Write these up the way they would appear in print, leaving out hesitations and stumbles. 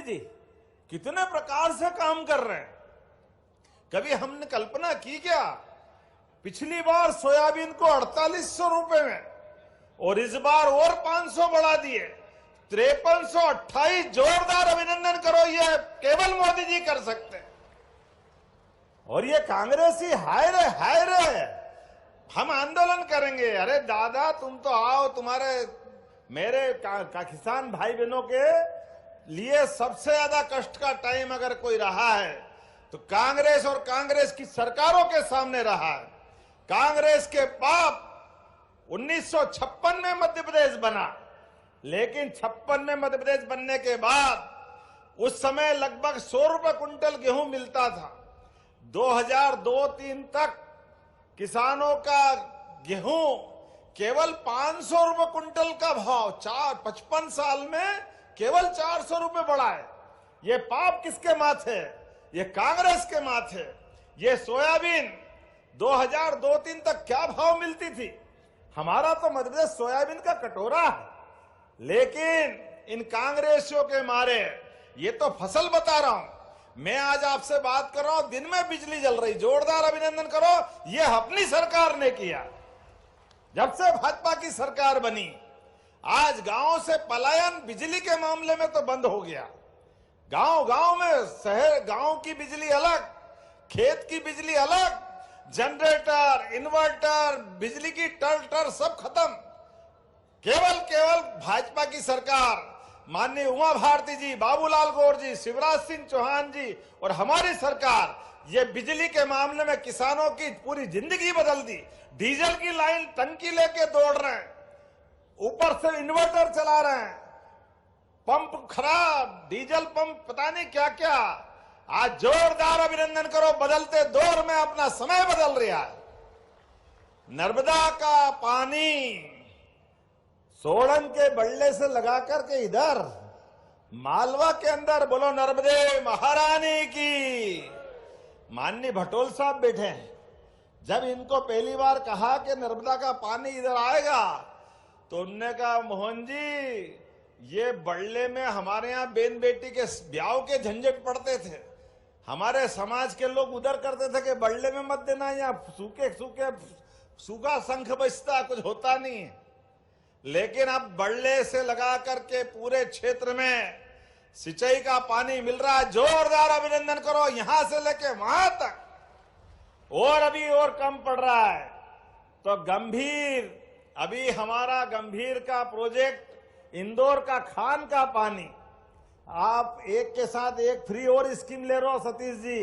निधि जी कितने प्रकार से काम कर रहे हैं। कभी हमने कल्पना की क्या? पिछली बार सोयाबीन को 4800 रुपए में और इस बार और 500 बढ़ा दिए, 5328। जोरदार अभिनंदन करो, ये केवल मोदी जी कर सकते हैं। और ये कांग्रेसी हाय रे हम आंदोलन करेंगे। अरे दादा तुम तो आओ, तुम्हारे मेरे किसान भाई बहनों के लिए सबसे ज्यादा कष्ट का टाइम अगर कोई रहा है तो कांग्रेस और कांग्रेस की सरकारों के सामने रहा है। कांग्रेस के पाप 1956 में मध्य प्रदेश बना, लेकिन 56 में मध्य प्रदेश बनने के बाद उस समय लगभग 100 रुपए कुंटल गेहूं मिलता था। 2002-03 तक किसानों का गेहूं केवल 500 रुपए कुंटल का भाव, 55 साल में केवल 400 रुपए बढ़ा है। ये पाप किसके माथे? ये कांग्रेस के माथे। ये सोयाबीन 2002-03 तक क्या भाव मिलती थी? हमारा तो मध्य प्रदेश सोयाबीन का कटोरा है, लेकिन इन कांग्रेसियों के मारे ये तो फसल बता रहा हूं। मैं आज आपसे बात कर रहा हूं, दिन में बिजली जल रही। जोरदार अभिनंदन करो, ये अपनी सरकार ने किया। जब से भाजपा की सरकार बनी, आज गांव से पलायन बिजली के मामले में तो बंद हो गया। गांव में शहर, गांव की बिजली अलग, खेत की बिजली अलग, जनरेटर, इन्वर्टर, बिजली की टर सब खत्म। केवल भाजपा की सरकार, माननीय उमा भारती जी, बाबूलाल गौर जी, शिवराज सिंह चौहान जी और हमारी सरकार, ये बिजली के मामले में किसानों की पूरी जिंदगी बदल दी। डीजल की लाइन टंकी लेके दौड़ रहे हैं, ऊपर से इन्वर्टर चला रहे हैं, पंप खराब, डीजल पंप पता नहीं क्या क्या। आज जोरदार अभिनंदन करो, बदलते दौर में अपना समय बदल रहा है। नर्मदा का पानी सोलन के बल्ले से लगाकर के इधर मालवा के अंदर, बोलो नर्मदे महारानी की। माननीय भटोल साहब बैठे हैं। जब इनको पहली बार कहा कि नर्मदा का पानी इधर आएगा तो उन्होंने कहा, मोहन जी ये बल्ले में हमारे यहाँ बेन बेटी के ब्याह के झंझट पड़ते थे, हमारे समाज के लोग उधर करते थे कि बल्ले में मत देना, यहाँ सूखा शंख बजता, कुछ होता नहीं है। लेकिन अब बल्ले से लगा करके पूरे क्षेत्र में सिंचाई का पानी मिल रहा है। जोरदार अभिनंदन करो, यहां से लेके वहां तक। और अभी और कम पड़ रहा है तो गंभीर, अभी हमारा गंभीर का प्रोजेक्ट, इंदौर का खान का पानी, आप एक के साथ एक फ्री और स्कीम ले रहे हो सतीश जी।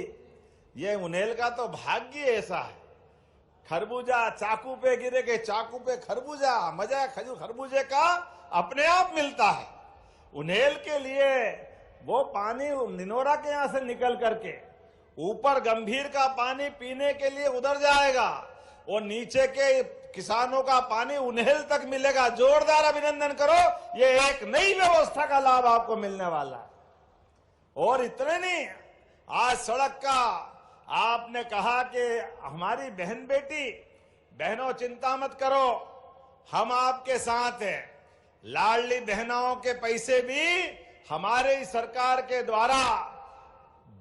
ये उन्हेल का तो भाग्य ऐसा है। खरबूजा चाकू पे गिरे के चाकू पे खरबूजा, मजा खरबूजे का अपने आप मिलता है। उन्हेल के लिए वो पानी निनोरा के यहां से निकल करके ऊपर गंभीर का पानी पीने के लिए उधर जाएगा और नीचे के किसानों का पानी उन्हेल तक मिलेगा। जोरदार अभिनंदन करो, ये एक नई व्यवस्था का लाभ आपको मिलने वाला है। और इतने नहीं, आज सड़क का आपने कहा कि हमारी बहन बेटी, बहनों चिंता मत करो, हम आपके साथ हैं। लाडली बहनों के पैसे भी हमारे सरकार के द्वारा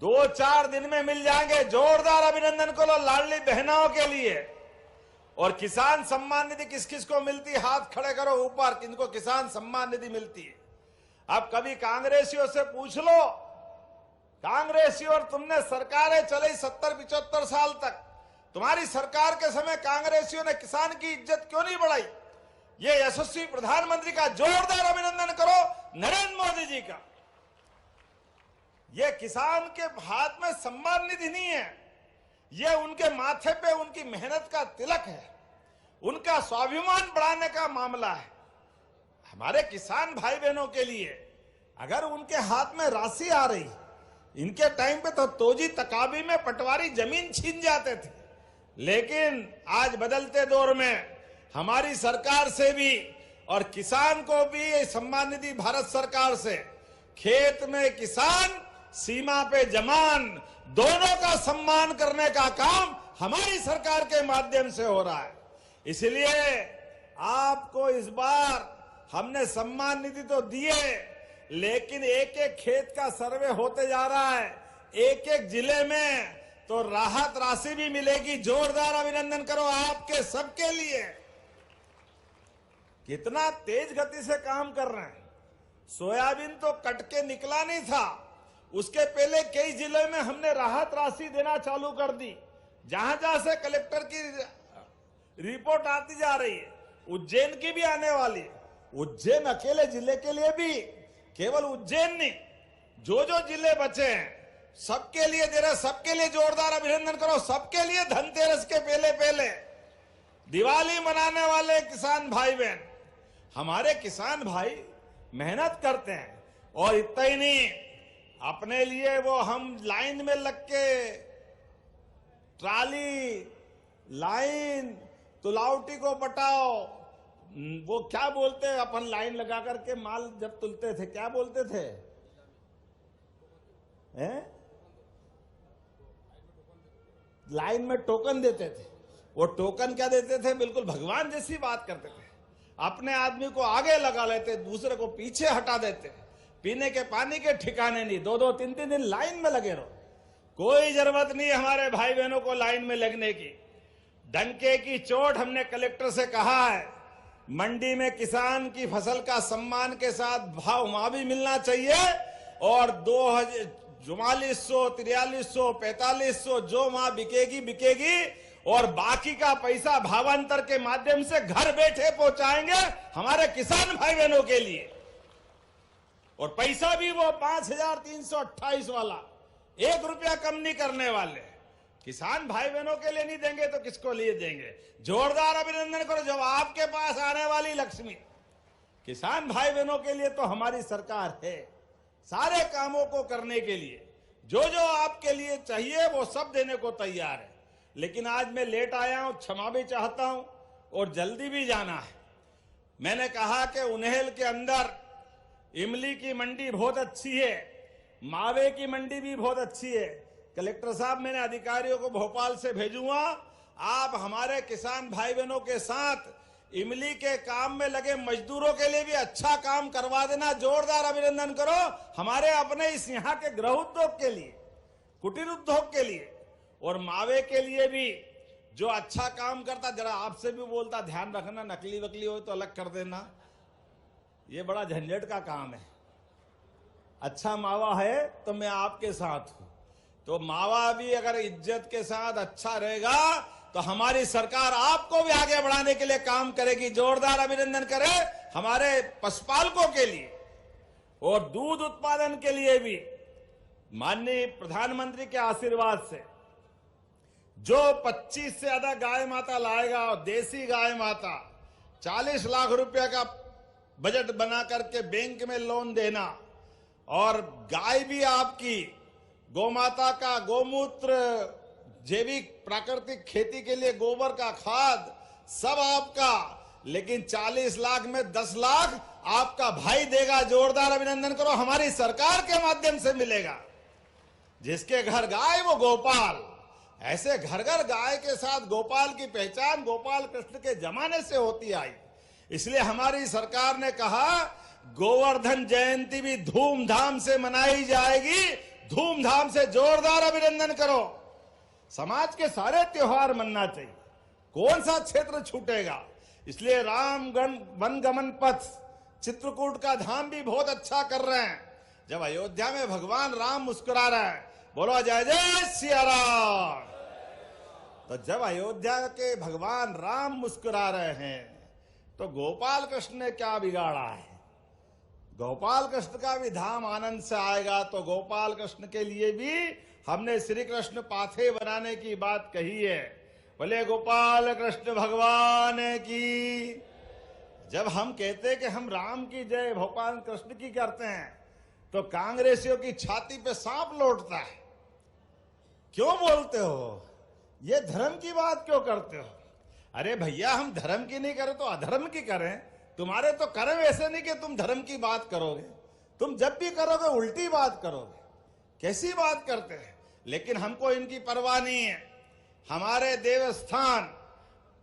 2-4 दिन में मिल जाएंगे। जोरदार अभिनंदन करो लाडली बहनों के लिए। और किसान सम्मान निधि किस किस को मिलती है? हाथ खड़े करो ऊपर, किनको किसान सम्मान निधि मिलती है। अब कभी कांग्रेसियों से पूछ लो, कांग्रेसियों और तुमने सरकारें चली 70-75 साल तक, तुम्हारी सरकार के समय कांग्रेसियों ने किसान की इज्जत क्यों नहीं बढ़ाई? ये यशस्वी प्रधानमंत्री का जोरदार अभिनंदन करो, नरेंद्र मोदी जी का। ये किसान के हाथ में सम्मान निधि नहीं है, ये उनके माथे पे उनकी मेहनत का तिलक है, उनका स्वाभिमान बढ़ाने का मामला है। हमारे किसान भाई बहनों के लिए अगर उनके हाथ में राशि आ रही, इनके टाइम पे तो तोजी तकाबी में पटवारी जमीन छीन जाते थे, लेकिन आज बदलते दौर में हमारी सरकार से भी और किसान को भी सम्मान निधि भारत सरकार से, खेत में किसान सीमा पे जवान, दोनों का सम्मान करने का काम हमारी सरकार के माध्यम से हो रहा है। इसलिए आपको इस बार हमने सम्मान निधि तो दिए, लेकिन एक एक खेत का सर्वे होते जा रहा है, एक एक जिले में तो राहत राशि भी मिलेगी। जोरदार अभिनंदन करो आपके सबके लिए। कितना तेज गति से काम कर रहे हैं। सोयाबीन तो कट के निकला नहीं था, उसके पहले कई जिलों में हमने राहत राशि देना चालू कर दी। जहां जहां से कलेक्टर की रिपोर्ट आती जा रही है, उज्जैन की भी आने वाली है। उज्जैन अकेले जिले के लिए भी, केवल उज्जैन नहीं, जो जो जिले बचे हैं सबके लिए दे रहे। सबके लिए जोरदार अभिनंदन करो। सबके लिए धनतेरस के पहले पहले दिवाली मनाने वाले किसान भाई बहन, हमारे किसान भाई मेहनत करते हैं। और इतना ही नहीं, अपने लिए वो हम लाइन में लग के ट्राली लाइन तुलावटी को बटाओ, वो क्या बोलते हैं, अपन लाइन लगा करके माल जब तुलते थे क्या बोलते थे, हैं? लाइन में टोकन देते थे। वो टोकन क्या देते थे, बिल्कुल भगवान जैसी बात करते थे। अपने आदमी को आगे लगा लेते, दूसरे को पीछे हटा देते। पीने के पानी के ठिकाने नहीं, 2-2 3-3 दिन लाइन में लगे रहो। कोई जरूरत नहीं हमारे भाई बहनों को लाइन में लगने की। डंके की चोट हमने कलेक्टर से कहा है, मंडी में किसान की फसल का सम्मान के साथ भाव वहां भी मिलना चाहिए। और 4400, 4300, 4500 जो वहां बिकेगी बिकेगी, और बाकी का पैसा भावांतर के माध्यम से घर बैठे पहुंचाएंगे हमारे किसान भाई बहनों के लिए। और पैसा भी वो 5328 वाला, 1 रुपया कम नहीं करने वाले। किसान भाई बहनों के लिए नहीं देंगे तो किसको लिए देंगे। जोरदार अभिनंदन करो। जब आपके पास आने वाली लक्ष्मी किसान भाई बहनों के लिए, तो हमारी सरकार है सारे कामों को करने के लिए। जो जो आपके लिए चाहिए वो सब देने को तैयार है। लेकिन आज मैं लेट आया हूं, क्षमा भी चाहता हूं, और जल्दी भी जाना है। मैंने कहा कि उन्हेल के अंदर इमली की मंडी बहुत अच्छी है, मावे की मंडी भी बहुत अच्छी है। कलेक्टर साहब, मैंने अधिकारियों को भोपाल से भेजूंगा, आप हमारे किसान भाई बहनों के साथ इमली के काम में लगे मजदूरों के लिए भी अच्छा काम करवा देना। जोरदार अभिनंदन करो हमारे अपने इस यहाँ के गृह उद्योग के लिए, कुटीर उद्योग के लिए, और मावे के लिए भी जो अच्छा काम करता। जरा आपसे भी बोलता, ध्यान रखना, नकली वकली हो तो अलग कर देना, ये बड़ा झंझट का काम है। अच्छा मावा है तो मैं आपके साथ हूं। तो मावा भी अगर इज्जत के साथ अच्छा रहेगा तो हमारी सरकार आपको भी आगे बढ़ाने के लिए काम करेगी। जोरदार अभिनंदन करें हमारे पशुपालकों के लिए। और दूध उत्पादन के लिए भी माननीय प्रधानमंत्री के आशीर्वाद से जो 25 से ज्यादा गाय माता लाएगा, और देसी गाय माता 40 लाख रुपए का बजट बना करके बैंक में लोन देना, और गाय भी आपकी, गौमाता का गोमूत्र, जैविक प्राकृतिक खेती के लिए गोबर का खाद, सब आपका। लेकिन 40 लाख में 10 लाख आपका भाई देगा। जोरदार अभिनंदन करो, हमारी सरकार के माध्यम से मिलेगा। जिसके घर गाय वो गोपाल। ऐसे घर घर गाय के साथ गोपाल की पहचान गोपाल कृष्ण के जमाने से होती आई। इसलिए हमारी सरकार ने कहा गोवर्धन जयंती भी धूमधाम से मनाई जाएगी। धूमधाम से जोरदार अभिनंदन करो। समाज के सारे त्योहार मनना चाहिए, कौन सा क्षेत्र छूटेगा। इसलिए रामगण वनगमन पथ, चित्रकूट का धाम भी बहुत अच्छा कर रहे हैं। जब अयोध्या में भगवान राम मुस्कुरा रहे हैं, बोलो जय जय सिया राम। तो जब अयोध्या के भगवान राम मुस्कुरा रहे हैं तो गोपाल कृष्ण ने क्या बिगाड़ा है। गोपाल कृष्ण का भी धाम आनंद से आएगा। तो गोपाल कृष्ण के लिए भी हमने श्री कृष्ण पाथे बनाने की बात कही है। बोले गोपाल कृष्ण भगवान की। जब हम कहते हैं कि हम राम की जय भगवान कृष्ण की करते हैं तो कांग्रेसियों की छाती पे सांप लौटता है। क्यों बोलते हो, ये धर्म की बात क्यों करते हो। अरे भैया, हम धर्म की नहीं करें तो अधर्म की करें। तुम्हारे तो कर्म वैसे नहीं कि तुम धर्म की बात करोगे, तुम जब भी करोगे उल्टी बात करोगे। कैसी बात करते हैं। लेकिन हमको इनकी परवाह नहीं है। हमारे देवस्थान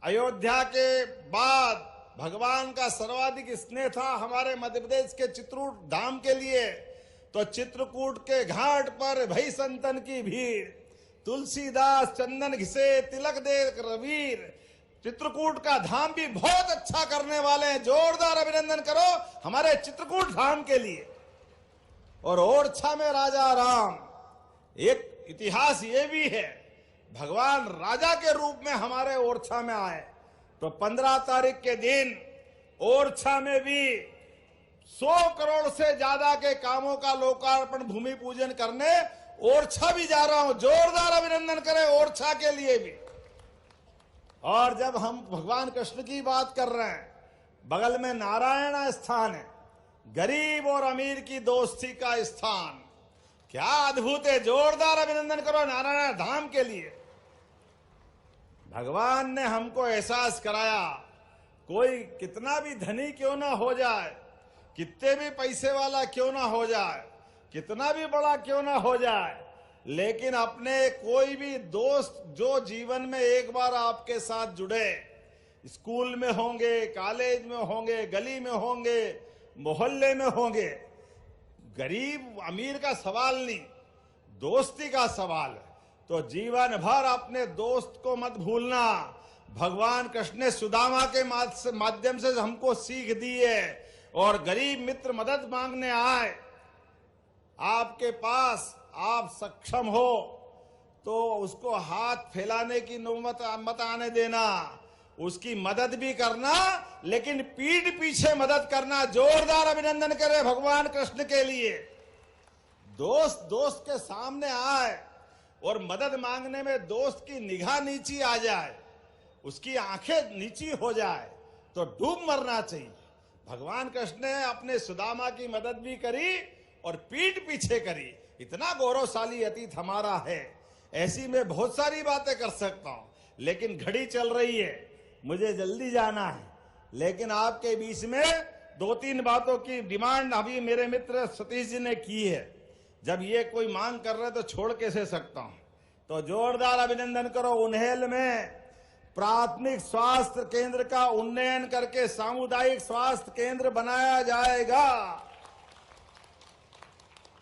अयोध्या के बाद भगवान का सर्वाधिक स्नेह था हमारे मध्य प्रदेश के चित्रकूट धाम के लिए, तो चित्रकूट के घाट पर भई संतन की भीड़, तुलसीदास चंदन घिसे तिलक दे रवीर। चित्रकूट का धाम भी बहुत अच्छा करने वाले हैं, जोरदार अभिनंदन करो हमारे चित्रकूट धाम के लिए। और ओरछा में राजा राम, एक इतिहास ये भी है, भगवान राजा के रूप में हमारे ओरछा में आए, तो 15 तारीख के दिन ओरछा में भी 100 करोड़ से ज्यादा के कामों का लोकार्पण भूमि पूजन करने ओरछा भी जा रहा हूं। जोरदार अभिनंदन करें ओरछा के लिए भी। और जब हम भगवान कृष्ण की बात कर रहे हैं, बगल में नारायण स्थान है, गरीब और अमीर की दोस्ती का स्थान, क्या अद्भुत है। जोरदार अभिनंदन करो नारायण धाम के लिए। भगवान ने हमको एहसास कराया, कोई कितना भी धनी क्यों ना हो जाए, कितने भी पैसे वाला क्यों ना हो जाए, कितना भी बड़ा क्यों ना हो जाए, लेकिन अपने कोई भी दोस्त जो जीवन में एक बार आपके साथ जुड़े, स्कूल में होंगे, कॉलेज में होंगे, गली में होंगे, मोहल्ले में होंगे, गरीब अमीर का सवाल नहीं, दोस्ती का सवाल है, तो जीवन भर अपने दोस्त को मत भूलना। भगवान कृष्ण ने सुदामा के माध्यम से हमको सीख दी है। और गरीब मित्र मदद मांगने आए आपके पास, आप सक्षम हो तो उसको हाथ फैलाने की नौबत मत आने देना, उसकी मदद भी करना, लेकिन पीठ पीछे मदद करना। जोरदार अभिनंदन करें भगवान कृष्ण के लिए। दोस्त दोस्त के सामने आए और मदद मांगने में दोस्त की निगाह नीची आ जाए, उसकी आंखें नीची हो जाए, तो डूब मरना चाहिए। भगवान कृष्ण ने अपने सुदामा की मदद भी करी और पीठ पीछे करी। इतना गौरवशाली अतीत हमारा है। ऐसी मैं बहुत सारी बातें कर सकता हूं, लेकिन घड़ी चल रही है, मुझे जल्दी जाना है। लेकिन आपके बीच में 2-3 बातों की डिमांड अभी मेरे मित्र सतीश जी ने की है। जब ये कोई मांग कर रहे तो छोड़ कैसे सकता हूं, तो जोरदार अभिनंदन करो। उन्हेल में प्राथमिक स्वास्थ्य केंद्र का उन्नयन करके सामुदायिक स्वास्थ्य केंद्र बनाया जाएगा,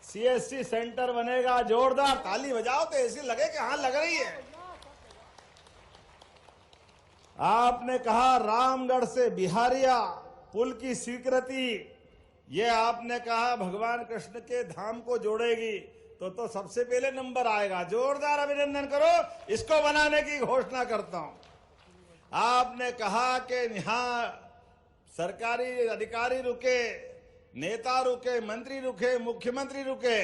CSC सेंटर बनेगा। जोरदार ताली बजाओ तो ऐसी लगे कि हां लग रही है। आपने कहा रामगढ़ से बिहारिया पुल की स्वीकृति, ये आपने कहा भगवान कृष्ण के धाम को जोड़ेगी, तो सबसे पहले नंबर आएगा। जोरदार अभिनंदन करो, इसको बनाने की घोषणा करता हूं। आपने कहा कि यहां सरकारी अधिकारी रुके, नेता रुके, मंत्री रुके, मुख्यमंत्री रुके,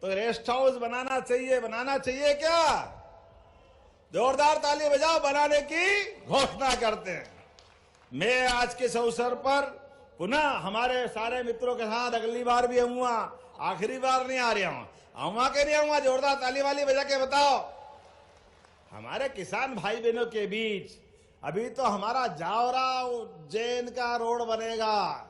तो रेस्ट हाउस बनाना चाहिए क्या? जोरदार ताली बजाओ, बनाने की घोषणा करते हैं। मैं आज के इस अवसर पर पुनः हमारे सारे मित्रों के साथ अगली बार भी आऊंगा, आखिरी बार नहीं आ रहा हूं, आऊंगा कि नहीं आऊंगा? जोरदार ताली वाली बजा के बताओ। हमारे किसान भाई बहनों के बीच अभी तो हमारा जावरा उज्जैन का रोड बनेगा,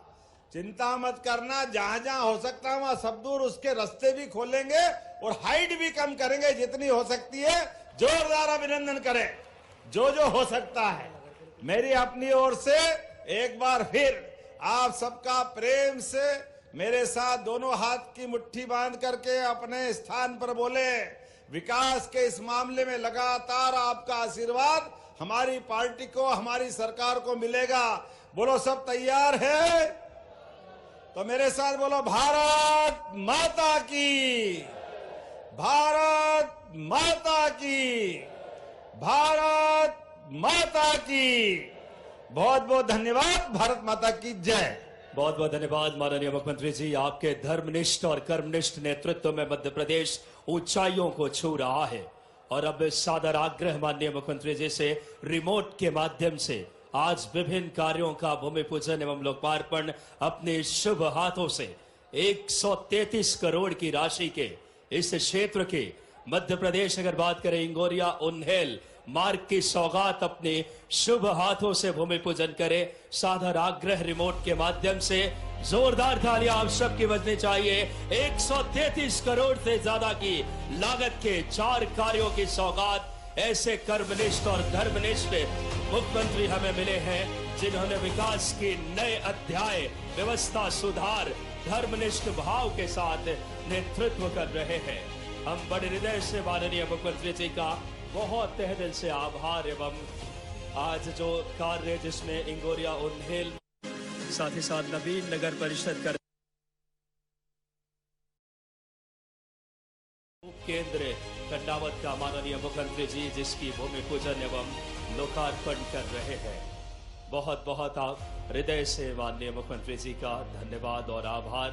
चिंता मत करना, जहां जहां हो सकता है वहां सब दूर उसके रास्ते भी खोलेंगे और हाइट भी कम करेंगे जितनी हो सकती है। जोरदार अभिनंदन करें जो हो सकता है। मेरी अपनी ओर से एक बार फिर आप सबका प्रेम से मेरे साथ दोनों हाथ की मुट्ठी बांध करके अपने स्थान पर बोले, विकास के इस मामले में लगातार आपका आशीर्वाद हमारी पार्टी को, हमारी सरकार को मिलेगा। बोलो सब तैयार है? तो मेरे साथ बोलो, भारत माता की, भारत माता की, भारत माता की। बहुत बहुत धन्यवाद। भारत माता की जय। बहुत बहुत धन्यवाद माननीय मुख्यमंत्री जी। आपके धर्मनिष्ठ और कर्मनिष्ठ नेतृत्व में मध्य प्रदेश ऊंचाइयों को छू रहा है। और अब सादर आग्रह माननीय मुख्यमंत्री जी से रिमोट के माध्यम से आज विभिन्न कार्यों का भूमि पूजन एवं लोकार्पण अपने शुभ हाथों से 133 करोड़ की राशि के इस क्षेत्र के मध्य प्रदेश अगर बात करें इंगोरिया उन्हेल मार्ग की सौगात अपने शुभ हाथों से भूमि पूजन करे। सादर आग्रह रिमोट के माध्यम से जोरदार तालियां आप सबकी बजनी चाहिए। 133 करोड़ से ज्यादा की लागत के 4 कार्यों की सौगात ऐसे कर्मनिष्ठ और धर्मनिष्ठ मुख्यमंत्री हमें मिले हैं। जिन्होंने विकास के नए अध्याय, व्यवस्था सुधार, धर्मनिष्ठ भाव के साथ नेतृत्व कर रहे हैं। हम बड़े हृदय से माननीय मुख्यमंत्री जी का बहुत तहे दिल से आभार एवं आज जो कार्य जिसमें इंगोरिया उन्हेल साथ ही साथ नवीन नगर परिषद का केंद्र कंडावत का माननीय मुख्यमंत्री जी जिसकी भूमि पूजन एवं लोकार्पण कर रहे हैं। बहुत बहुत आप हृदय से माननीय मुख्यमंत्री जी का धन्यवाद और आभार।